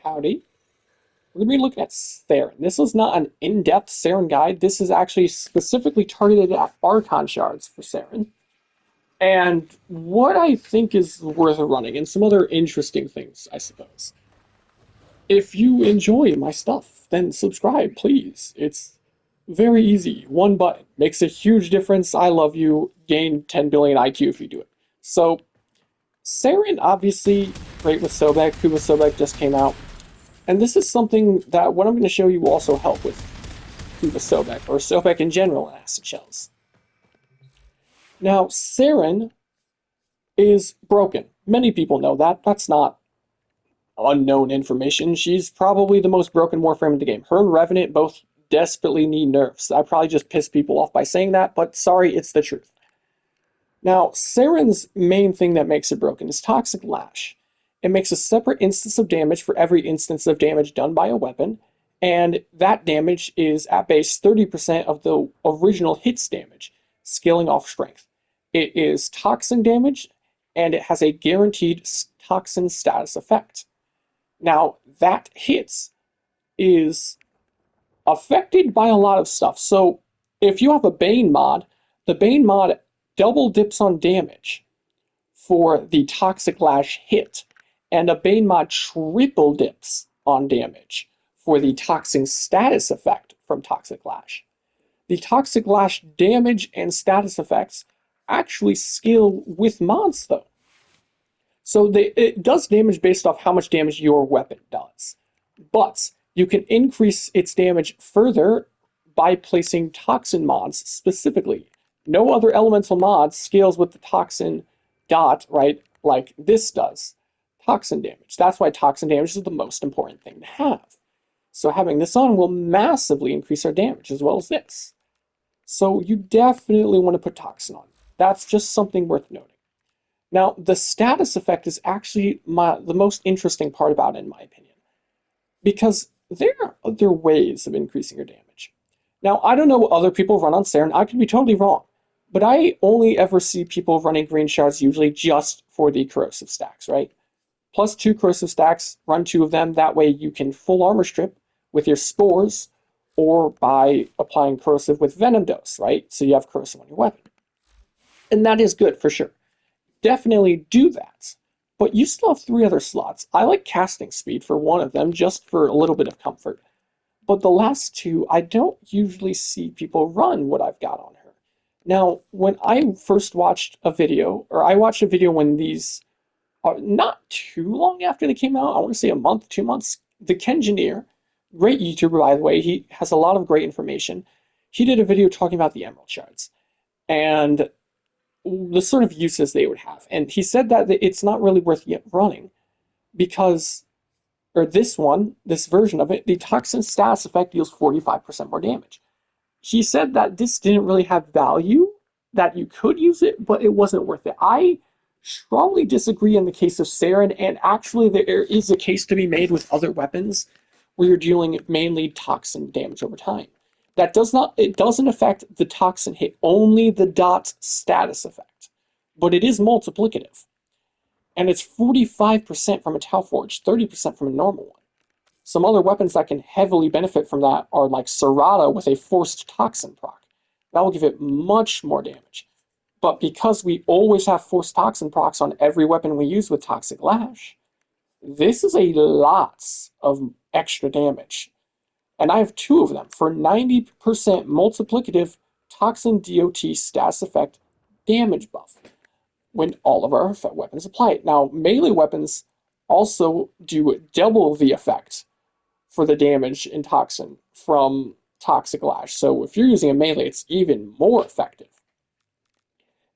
Howdy. We're going to be looking at Saryn. This is not an in-depth Saryn guide. This is actually specifically targeted at Archon Shards for Saryn. And what I think is worth running, and some other interesting things, I suppose. If you enjoy my stuff, then subscribe, please. It's very easy. One button makes a huge difference. I love you. Gain 10 billion IQ if you do it. So, Saryn, obviously, great with Sobek. Kuba Sobek just came out. And this is something that what I'm going to show you will also help with Kuba Sobek, or Sobek in general in acid shells. Now, Saryn is broken. Many people know that. That's not unknown information. She's probably the most broken Warframe in the game. Her and Revenant both desperately need nerfs. I probably just pissed people off by saying that, but sorry, it's the truth. Now, Saryn's main thing that makes it broken is Toxic Lash. It makes a separate instance of damage for every instance of damage done by a weapon, and that damage is at base 30% of the original hit's damage, scaling off strength. It is toxin damage, and it has a guaranteed toxin status effect. Now, that hits is affected by a lot of stuff. So, if you have a Bane mod, the Bane mod double dips on damage for the Toxic Lash hit, and a Bane mod triple dips on damage for the Toxin status effect from Toxic Lash. The Toxic Lash damage and status effects actually scale with mods, though. So it does damage based off how much damage your weapon does. But you can increase its damage further by placing Toxin mods specifically. No other elemental mod scales with the Toxin dot, right, like this does. Toxin damage. That's why toxin damage is the most important thing to have. So having this on will massively increase our damage as well as this. So you definitely want to put toxin on. That's just something worth noting. Now, the status effect is actually the most interesting part about it, in my opinion, because there are other ways of increasing your damage. Now, I don't know what other people run on Saryn. I could be totally wrong, but I only ever see people running green shards usually just for the corrosive stacks, right? Plus 2 corrosive stacks, run 2 of them. That way you can full armor strip with your spores or by applying corrosive with venom dose, right? So you have corrosive on your weapon. And that is good for sure. Definitely do that. But you still have 3 other slots. I like casting speed for one of them just for a little bit of comfort. But the last 2, I don't usually see people run what I've got on her. Now, when I first watched a video, or I watched a video when these not too long after they came out, I want to say a month, 2 months, the Kengineer, great YouTuber by the way, he has a lot of great information. He did a video talking about the Emerald Shards and the sort of uses they would have. And he said that it's not really worth yet running because, or this version of it, the Toxin status effect deals 45% more damage. He said that this didn't really have value, that you could use it, but it wasn't worth it. I strongly disagree in the case of Saryn, and actually there is a case to be made with other weapons where you're dealing mainly toxin damage over time. It doesn't affect the toxin hit, only the dot status effect, but it is multiplicative. And it's 45% from a Tau Forge, 30% from a normal one. Some other weapons that can heavily benefit from that are like Serrata with a forced toxin proc. That will give it much more damage. But because we always have forced toxin procs on every weapon we use with Toxic Lash, this is a lot of extra damage. And I have 2 of them for 90% multiplicative Toxin DOT status effect damage buff when all of our weapons apply it. Now, melee weapons also do double the effect for the damage in Toxin from Toxic Lash. So if you're using a melee, it's even more effective.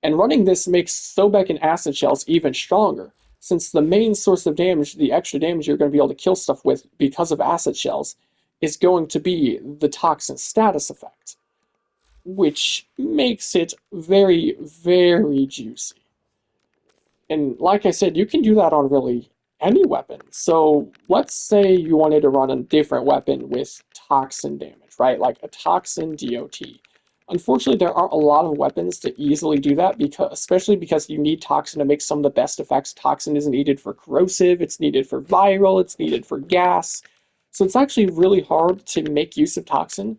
And running this makes Sobek and Acid Shells even stronger, since the main source of damage, the extra damage you're going to be able to kill stuff with because of Acid Shells, is going to be the Toxin status effect, which makes it very, very juicy. And like I said, you can do that on really any weapon. So let's say you wanted to run a different weapon with Toxin damage, right? Like a Toxin DOT. Unfortunately, there aren't a lot of weapons to easily do that, because especially because you need Toxin to make some of the best effects. Toxin is needed for corrosive, it's needed for viral, it's needed for gas. So it's actually really hard to make use of Toxin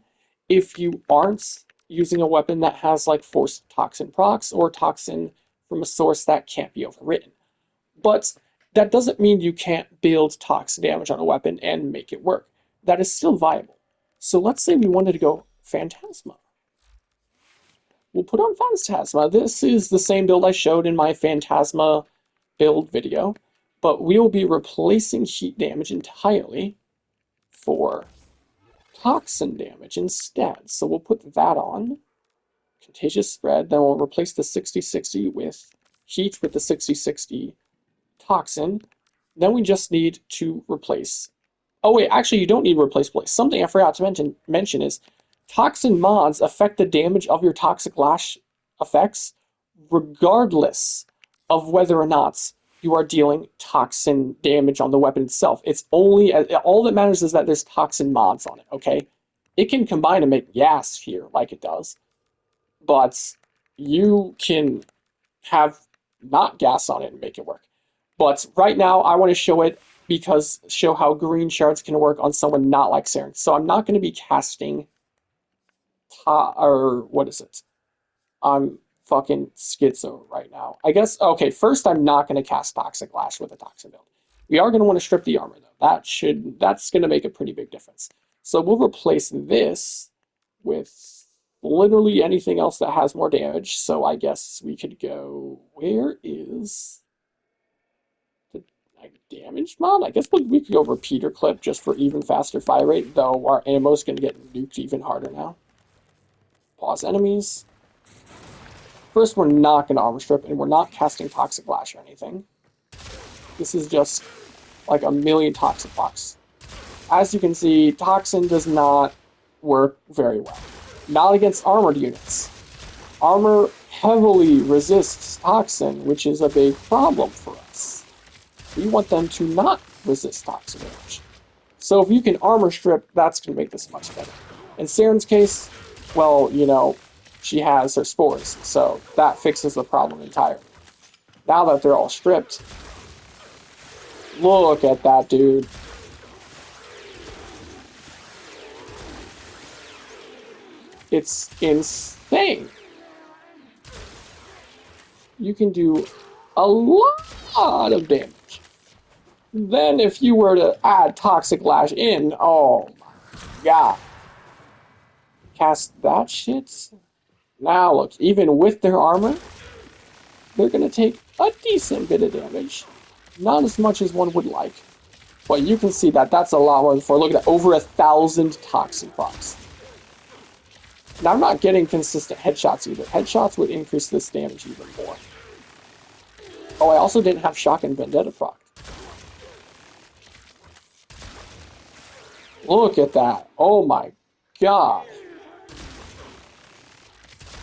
if you aren't using a weapon that has like forced Toxin procs or Toxin from a source that can't be overwritten. But that doesn't mean you can't build Toxin damage on a weapon and make it work. That is still viable. So let's say we wanted to go Phantasma. We'll put on Phantasma. This is the same build I showed in my Phantasma build video, but we will be replacing heat damage entirely for toxin damage instead. So we'll put that on. Contagious spread, then we'll replace the 60-60 with heat with the 60-60 toxin. Then we just need to replace. Oh wait, actually you don't need replace place. Something I forgot to mention is toxin mods affect the damage of your toxic lash effects regardless of whether or not you are dealing toxin damage on the weapon itself. It's only all that matters is that there's toxin mods on it, okay? It can combine to make gas here like it does, but you can have not gas on it and make it work. But right now, I want to show it because show how green shards can work on someone not like Saryn. So I'm not going to be casting or what is it? I'm fucking schizo right now. I guess okay. First, I'm not going to cast Toxic Lash with a Toxin build. We are going to want to strip the armor though. That's going to make a pretty big difference. So we'll replace this with literally anything else that has more damage. So I guess we could go. Where is the damage mod? I guess we could go repeater clip just for even faster fire rate. Though our ammo's going to get nuked even harder now. Pause enemies. First, we're not going to armor strip, and we're not casting Toxic Lash or anything. This is just like a million Toxic blocks. As you can see, Toxin does not work very well. Not against armored units. Armor heavily resists Toxin, which is a big problem for us. We want them to not resist Toxin damage. So if you can armor strip, that's going to make this much better. In Saryn's case, well, you know, she has her spores, so that fixes the problem entirely. Now that they're all stripped, look at that dude. It's insane. You can do a lot of damage. Then if you were to add Toxic Lash in, oh my god. Cast that shit. Now look, even with their armor, they're going to take a decent bit of damage. Not as much as one would like. But you can see that that's a lot more than before. Look at that, over 1,000 toxin procs. Now I'm not getting consistent headshots either. Headshots would increase this damage even more. Oh, I also didn't have Shock and Vendetta proc. Look at that. Oh my god.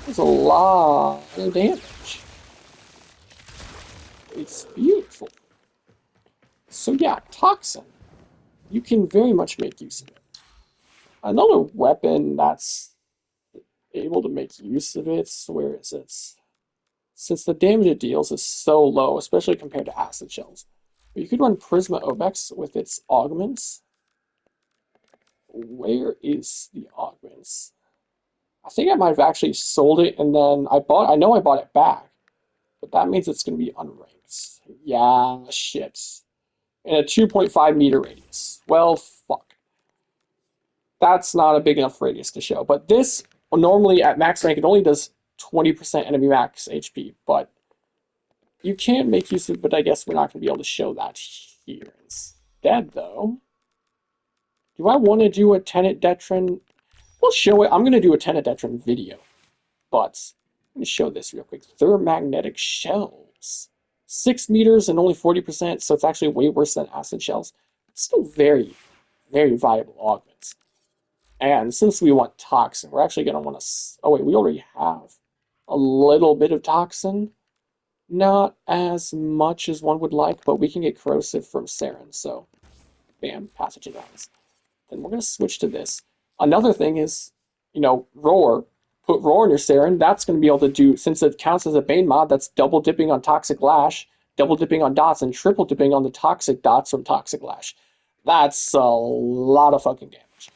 There's a lot of damage. It's beautiful. So yeah, Toxin. You can very much make use of it. Another weapon that's able to make use of it, where is it? Since the damage it deals is so low, especially compared to acid shells, you could run Prisma Obex with its augments. Where is the augments? I think I might have actually sold it and then I know I bought it back, but that means it's going to be unranked. Yeah, shit. In a 2.5 meter radius. Well, fuck. That's not a big enough radius to show. But this, normally at max rank, it only does 20% enemy max HP, but you can make use of it, but I guess we're not going to be able to show that here. Instead, though, do I want to do a Tenet Detron? We'll show it. I'm going to do a Tenet Detron video, but let me show this real quick. Thermagnetic shells. 6 meters and only 40%, so it's actually way worse than acid shells. Still very, very viable augments. And since we want toxin, we're actually going to want to... Oh wait, we already have a little bit of toxin. Not as much as one would like, but we can get corrosive from Saryn, so bam, pathogen eyes. Then we're going to switch to this. Another thing is, you know, Roar. Put Roar in your Saryn, that's going to be able to do, since it counts as a Bane mod, that's double dipping on Toxic Lash, double dipping on dots, and triple dipping on the Toxic dots from Toxic Lash. That's a lot of fucking damage.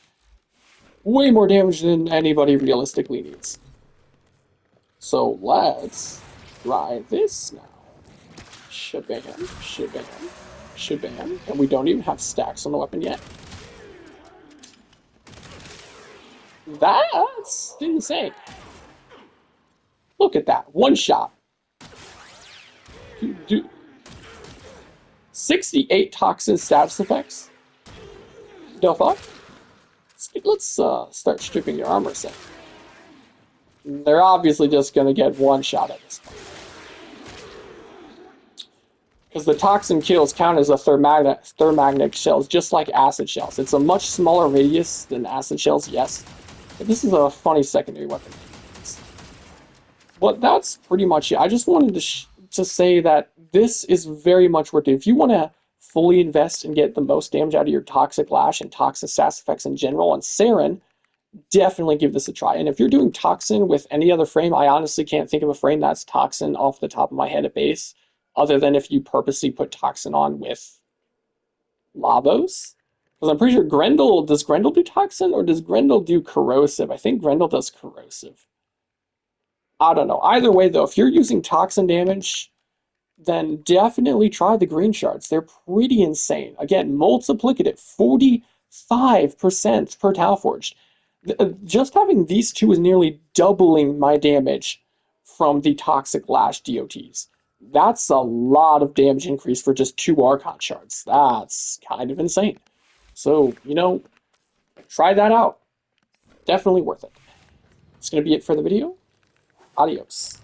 Way more damage than anybody realistically needs. So let's try this now. Shabam, shabam, shabam. And we don't even have stacks on the weapon yet. That's insane. Look at that. One shot. 68 toxin status effects. The fuck? Let's start stripping your armor set. They're obviously just gonna get one shot at this point. Because the toxin kills count as a thermagnetic shells, just like acid shells. It's a much smaller radius than acid shells, yes. But this is a funny secondary weapon. But that's pretty much it. I just wanted to say that this is very much worth it. If you want to fully invest and get the most damage out of your Toxic Lash and Toxic Sass effects in general on Saryn, definitely give this a try. And if you're doing Toxin with any other frame, I honestly can't think of a frame that's Toxin off the top of my head at base, other than if you purposely put Toxin on with Lavos. Because I'm pretty sure does Grendel do Toxin, or does Grendel do Corrosive? I think Grendel does Corrosive. I don't know. Either way, though, if you're using Toxin damage, then definitely try the green shards. They're pretty insane. Again, multiplicative, 45% per Tau Forged. Just having these two is nearly doubling my damage from the Toxic Lash DOTs. That's a lot of damage increase for just 2 Archon shards. That's kind of insane. So, try that out. Definitely worth it. That's going to be it for the video. Adios.